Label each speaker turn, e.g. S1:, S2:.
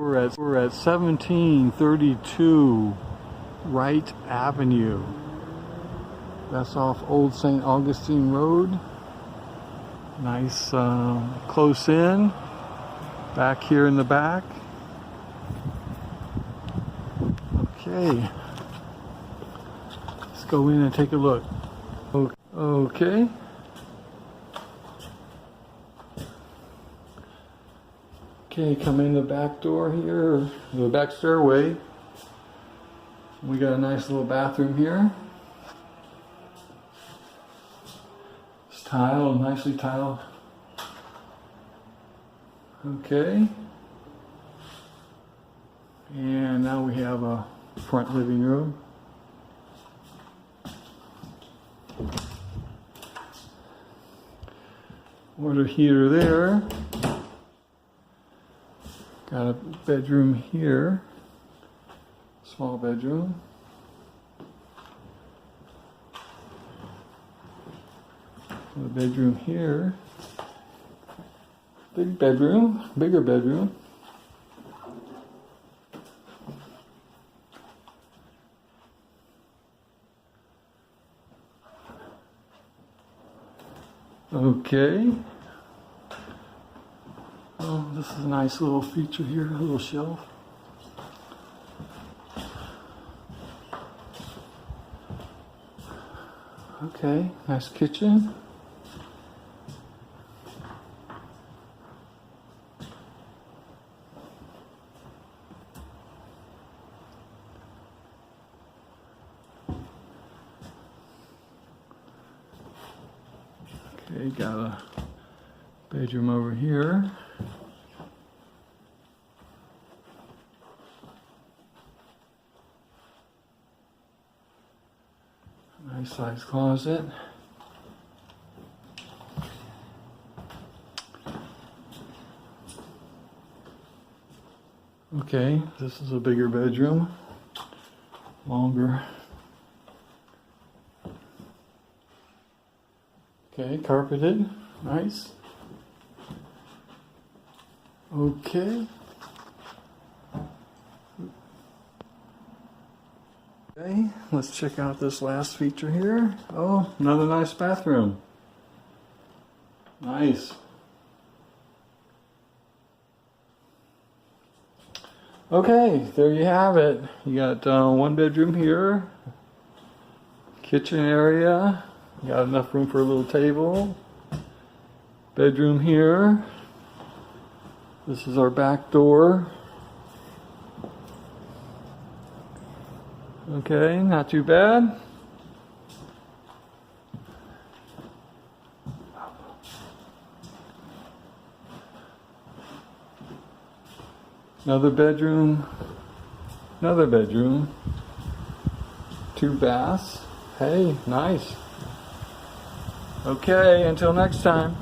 S1: We're at 1732 Wright Avenue. That's off Old St. Augustine Road. Nice close in. Back here in the back. Okay. Let's go in and take a look. Okay. Okay, come in the back door here, the back stairway. We got a nice little bathroom here. It's tiled, nicely tiled. Okay. And now we have a front living room. Water heater there. Got a bedroom here. Small bedroom. A bedroom here. Big bedroom, bigger bedroom. Okay. Oh, this is a nice little feature here, a little shelf. Okay, nice kitchen. Okay, got a bedroom over here. Nice size closet. Okay, this is a bigger bedroom. Longer. Okay, carpeted. Nice. Okay. Okay, let's check out this last feature here. Oh, another nice bathroom. Nice. Okay, there you have it. You got one bedroom here. Kitchen area. You got enough room for a little table. Bedroom here. This is our back door. Okay, not too bad. Another bedroom. Another bedroom. 2 baths. Hey, nice. Okay, until next time.